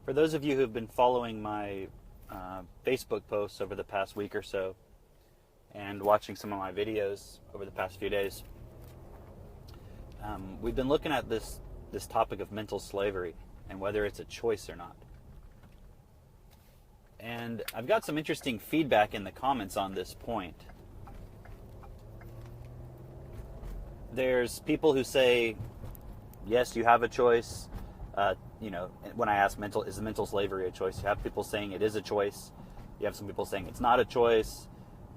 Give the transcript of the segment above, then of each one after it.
For those of you who've been following my Facebook posts over the past week or so and watching some of my videos over the past few days, we've been looking at this topic of mental slavery and whether it's a choice or not. And I've got some interesting feedback in the comments on this point. There's people who say, yes, you have a choice. When I ask is mental slavery a choice? You have people saying it is a choice. You have some people saying it's not a choice.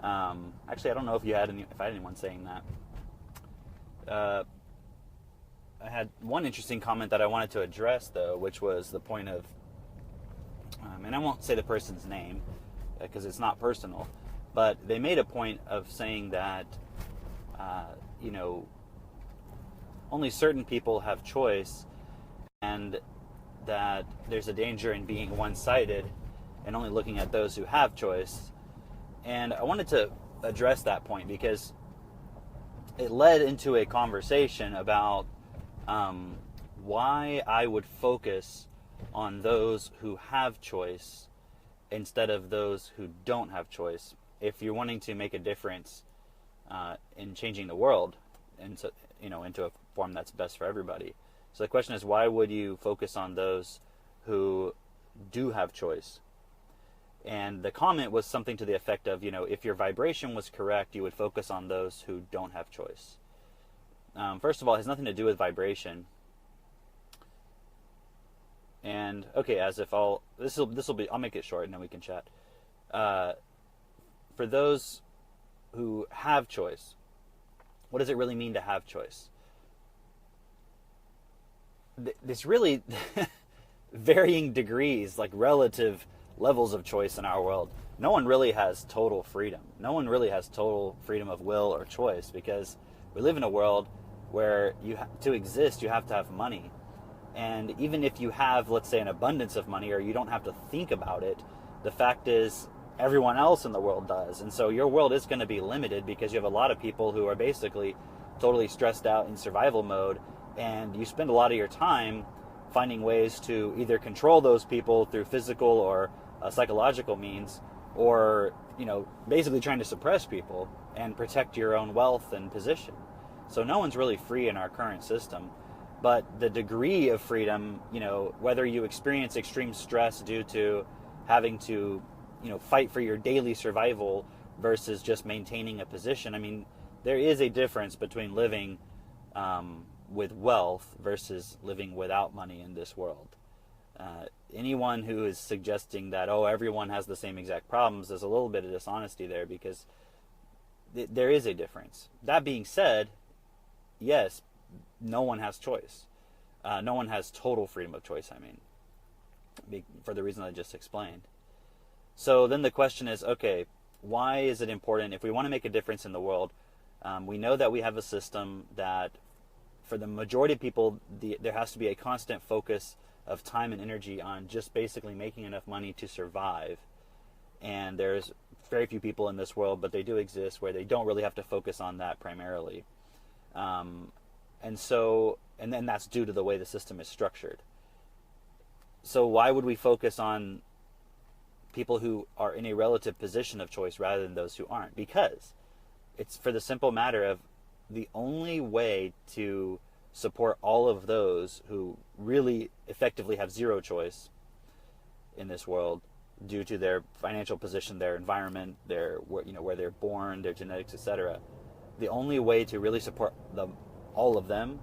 Actually, I don't know if I had anyone saying that. I had one interesting comment that I wanted to address, though, which was the point of, and I won't say the person's name because it's not personal, but they made a point of saying that, only certain people have choice, and that there's a danger in being one-sided and only looking at those who have choice. And I wanted to address that point because it led into a conversation about why I would focus on those who have choice instead of those who don't have choice if you're wanting to make a difference in changing the world into a form that's best for everybody. So the question is, why would you focus on those who do have choice? And the comment was something to the effect of, if your vibration was correct, you would focus on those who don't have choice. First of all, it has nothing to do with vibration. And okay, I'll make it short and then we can chat. For those who have choice, what does it really mean to have choice? There's really varying degrees, like relative levels of choice in our world. No one really has total freedom. No one really has total freedom of will or choice, because we live in a world where to exist, you have to have money. And even if you have, let's say, an abundance of money, or you don't have to think about it, the fact is everyone else in the world does. And so your world is going to be limited because you have a lot of people who are basically totally stressed out in survival mode, and you spend a lot of your time finding ways to either control those people through physical or psychological means, or basically trying to suppress people and protect your own wealth and position. So no one's really free in our current system. But the degree of freedom, whether you experience extreme stress due to having to fight for your daily survival versus just maintaining a position, there is a difference between living with wealth versus living without money in this world. Anyone who is suggesting that, everyone has the same exact problems, there's a little bit of dishonesty there, because there is a difference. That being said, yes, no one has choice. No one has total freedom of choice, for the reason I just explained. So then the question is, okay, why is it important if we want to make a difference in the world? We know that we have a system that, for the majority of people, there has to be a constant focus of time and energy on just basically making enough money to survive. And there's very few people in this world, but they do exist, where they don't really have to focus on that primarily. And then that's due to the way the system is structured. So why would we focus on people who are in a relative position of choice rather than those who aren't? Because it's for the simple matter of, the only way to support all of those who really effectively have zero choice in this world due to their financial position, their environment, where they're born, their genetics, etc. The only way to really support all of them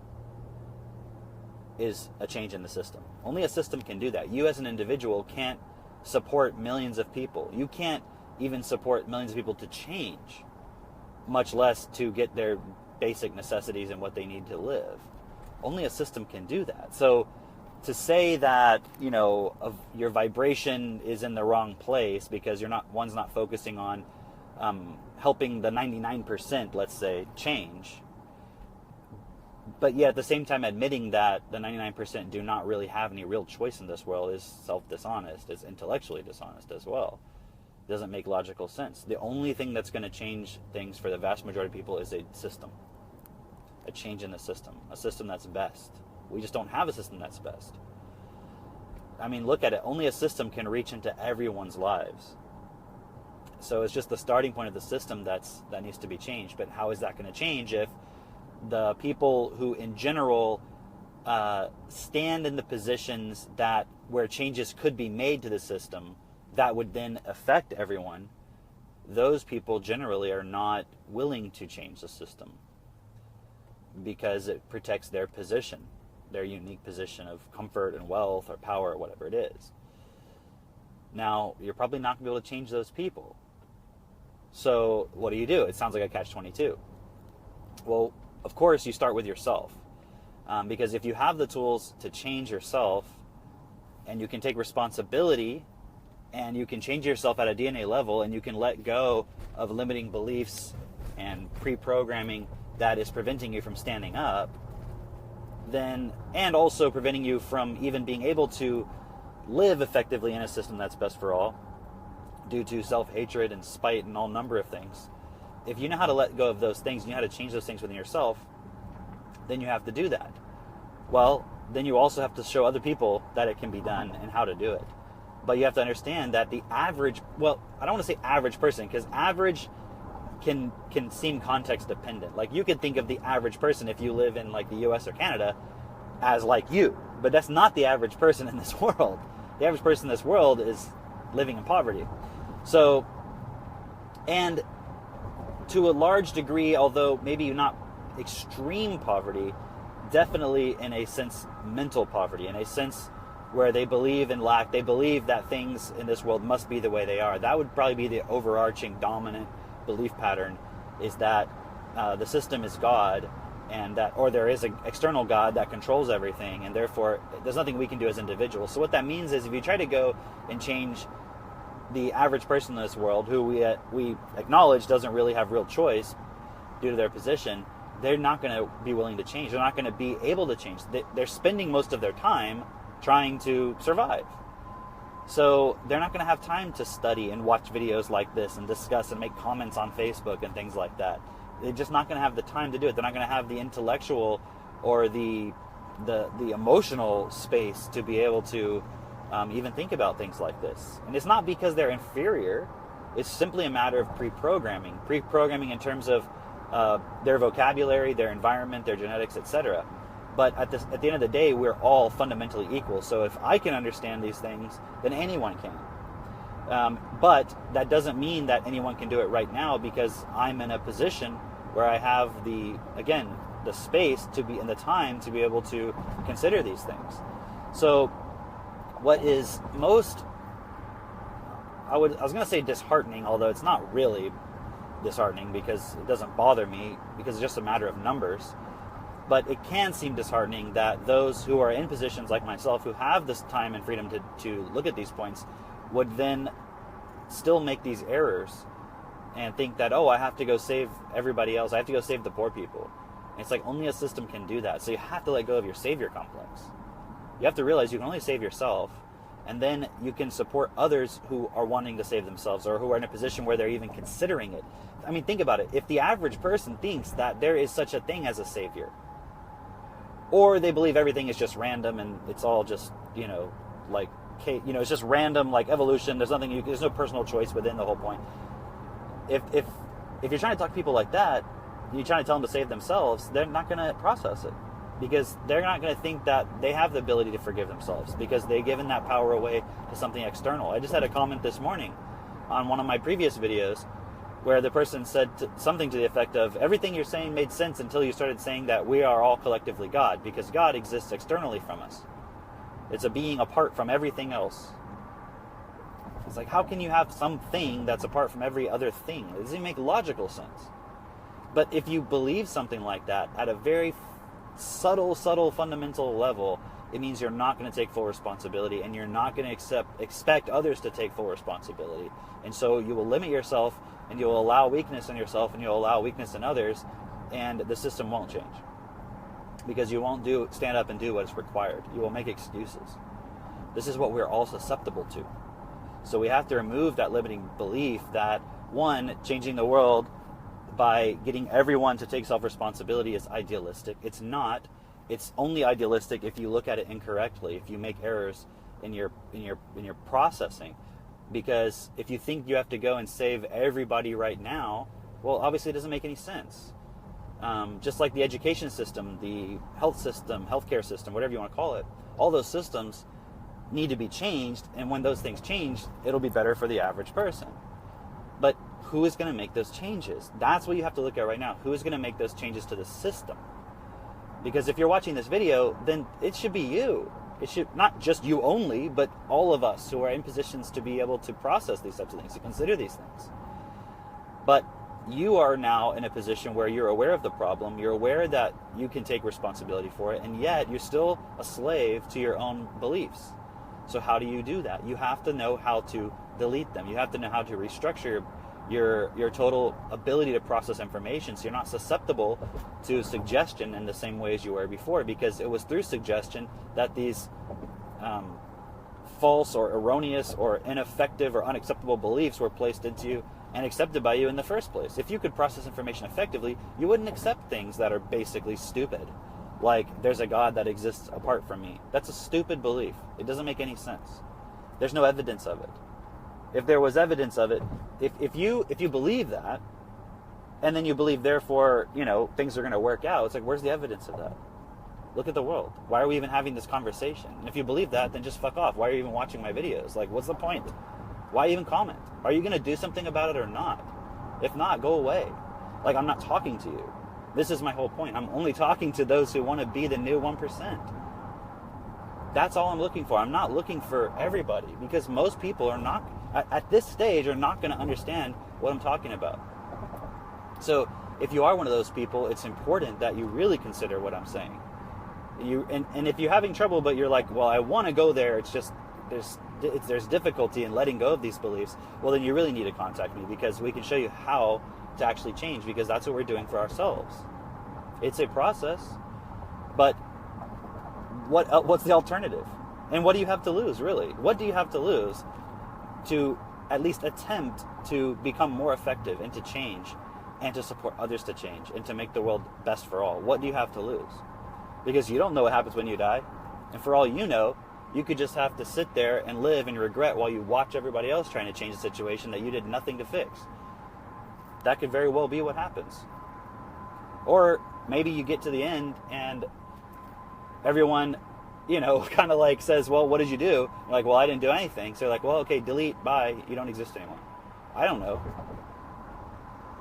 is a change in the system. Only a system can do that. You as an individual can't support millions of people. You can't even support millions of people to change, much less to get their basic necessities and what they need to live. Only a system can do that. So to say that, your vibration is in the wrong place because one's not focusing on helping the 99%, let's say, change, but yet at the same time admitting that the 99% do not really have any real choice in this world, is self-dishonest, is intellectually dishonest as well. It doesn't make logical sense. The only thing that's going to change things for the vast majority of people is a system. A change in the system. A system that's best. We just don't have a system that's best. I mean, look at it. Only a system can reach into everyone's lives. So it's just the starting point of the system that needs to be changed. But how is that going to change if the people who, in general, stand in the positions that where changes could be made to the system that would then affect everyone, those people generally are not willing to change the system because it protects their position, their unique position of comfort and wealth or power or whatever it is. Now, you're probably not going to be able to change those people. So what do? It sounds like a catch-22. Well, of course, you start with yourself. Because if you have the tools to change yourself, and you can take responsibility, and you can change yourself at a DNA level, and you can let go of limiting beliefs and pre-programming that is preventing you from standing up, then, and also preventing you from even being able to live effectively in a system that's best for all, due to self-hatred and spite and all number of things. If you know how to let go of those things, and you know how to change those things within yourself, then you have to do that. Well, then you also have to show other people that it can be done and how to do it. But you have to understand that the average, well, I don't want to say average person, because average can seem context dependent. Like, you could think of the average person if you live in like the US or Canada as like you, but that's not the average person in this world. The average person in this world is living in poverty. So, and to a large degree, although maybe not extreme poverty, definitely in a sense mental poverty, in a sense where they believe in lack, they believe that things in this world must be the way they are. That would probably be the overarching dominant belief pattern, is that the system is God, and that, or there is an external God that controls everything, and therefore there's nothing we can do as individuals. So what that means is, if you try to go and change the average person in this world, who we acknowledge doesn't really have real choice due to their position, they're not going to be willing to change. They're not going to be able to change. They're spending most of their time trying to survive. So they're not going to have time to study and watch videos like this and discuss and make comments on Facebook and things like that. They're just not going to have the time to do it. They're not going to have the intellectual or the emotional space to be able to even think about things like this. And it's not because they're inferior. It's simply a matter of pre-programming. Pre-programming in terms of their vocabulary, their environment, their genetics, etc. But at the end of the day, we're all fundamentally equal. So if I can understand these things, then anyone can. But that doesn't mean that anyone can do it right now, because I'm in a position where I have the space to be, and the time to be able to consider these things. So what is most, I was going to say disheartening, although it's not really disheartening, because it doesn't bother me, because it's just a matter of numbers. But it can seem disheartening that those who are in positions like myself, who have this time and freedom to look at these points, would then still make these errors and think that, oh, I have to go save everybody else. I have to go save the poor people. And it's like, only a system can do that. So you have to let go of your savior complex. You have to realize you can only save yourself, and then you can support others who are wanting to save themselves, or who are in a position where they're even considering it. I mean, think about it. If the average person thinks that there is such a thing as a savior, or they believe everything is just random and it's all just, it's just random, like evolution, there's no personal choice within the whole point. If you're trying to talk to people like that, you're trying to tell them to save themselves, they're not going to process it, because they're not going to think that they have the ability to forgive themselves, because they've given that power away to something external. I just had a comment this morning on one of my previous videos where the person said something to the effect of, everything you're saying made sense until you started saying that we are all collectively God, because God exists externally from us. It's a being apart from everything else. It's like, how can you have something that's apart from every other thing? It doesn't even make logical sense. But if you believe something like that at a very subtle, fundamental level, it means you're not going to take full responsibility, and you're not going to expect others to take full responsibility. And so you will limit yourself, and you'll allow weakness in yourself, and you'll allow weakness in others, and the system won't change. Because you won't stand up and do what is required. You will make excuses. This is what we're all susceptible to. So we have to remove that limiting belief that, one, changing the world by getting everyone to take self-responsibility is idealistic. It's not. It's only idealistic if you look at it incorrectly, if you make errors in your processing. Because if you think you have to go and save everybody right now, well, obviously it doesn't make any sense. Just like the education system, the health system, healthcare system, whatever you want to call it, all those systems need to be changed, and when those things change, it'll be better for the average person. But who is going to make those changes? That's what you have to look at right now. Who is going to make those changes to the system? Because if you're watching this video, then it should be you. It should not just you only, but all of us who are in positions to be able to process these types of things, to consider these things. But you are now in a position where you're aware of the problem, you're aware that you can take responsibility for it, and yet you're still a slave to your own beliefs. So how do you do that? You have to know how to delete them. You have to know how to restructure your total ability to process information, so you're not susceptible to suggestion in the same way as you were before, because it was through suggestion that these false or erroneous or ineffective or unacceptable beliefs were placed into you and accepted by you in the first place. If you could process information effectively, you wouldn't accept things that are basically stupid. Like, there's a God that exists apart from me. That's a stupid belief. It doesn't make any sense. There's no evidence of it. If there was evidence of it, if you believe that, and then you believe, therefore, things are going to work out, it's like, where's the evidence of that? Look at the world. Why are we even having this conversation? And if you believe that, then just fuck off. Why are you even watching my videos? Like, what's the point? Why even comment? Are you going to do something about it or not? If not, go away. Like, I'm not talking to you. This is my whole point. I'm only talking to those who want to be the new 1%. That's all I'm looking for. I'm not looking for everybody, because most people are not, at this stage, are not going to understand what I'm talking about. So if you are one of those people, it's important that you really consider what I'm saying. And if you're having trouble, but you're like, well, I want to go there, it's just there's difficulty in letting go of these beliefs, well, then you really need to contact me, because we can show you how to actually change, because that's what we're doing for ourselves. It's a process, but what's the alternative? And what do you have to lose, really? What do you have to lose to at least attempt to become more effective and to change and to support others to change and to make the world best for all? What do you have to lose? Because you don't know what happens when you die. And for all you know, you could just have to sit there and live in regret while you watch everybody else trying to change the situation that you did nothing to fix. That could very well be what happens. Or maybe you get to the end and everyone, kind of like says, well, what did you do? You're like, well, I didn't do anything. So they're like, well, okay, delete, bye, you don't exist anymore. I don't know.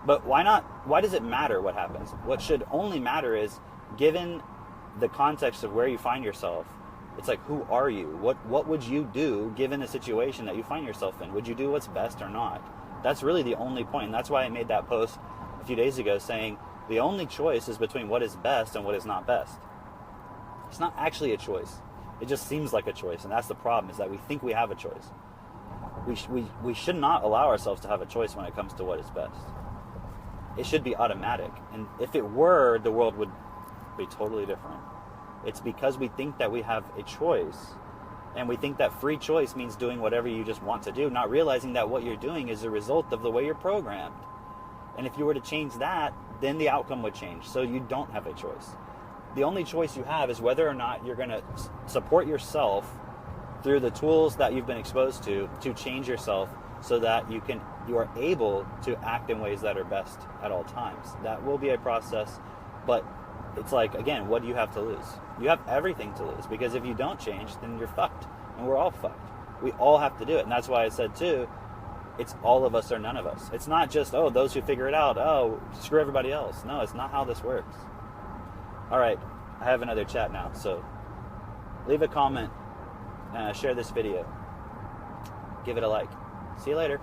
But why not? Why does it matter what happens? What should only matter is, given the context of where you find yourself, it's like, who are you? What would you do given the situation that you find yourself in? Would you do what's best or not? That's really the only point. And that's why I made that post a few days ago saying the only choice is between what is best and what is not best. It's not actually a choice. It just seems like a choice. And that's the problem, is that we think we have a choice. We should not allow ourselves to have a choice when it comes to what is best. It should be automatic. And if it were, the world would be totally different. It's because we think that we have a choice, and we think that free choice means doing whatever you just want to do, not realizing that what you're doing is a result of the way you're programmed. And if you were to change that, then the outcome would change. So you don't have a choice. The only choice you have is whether or not you're going to support yourself through the tools that you've been exposed to change yourself, so that you are able to act in ways that are best at all times. That will be a process, but it's like, again, what do you have to lose? You have everything to lose, because if you don't change, then you're fucked, and we're all fucked. We all have to do it, and that's why I said, too, it's all of us or none of us. It's not just, those who figure it out, screw everybody else. No, it's not how this works. All right, I have another chat now, so leave a comment, share this video, give it a like. See you later.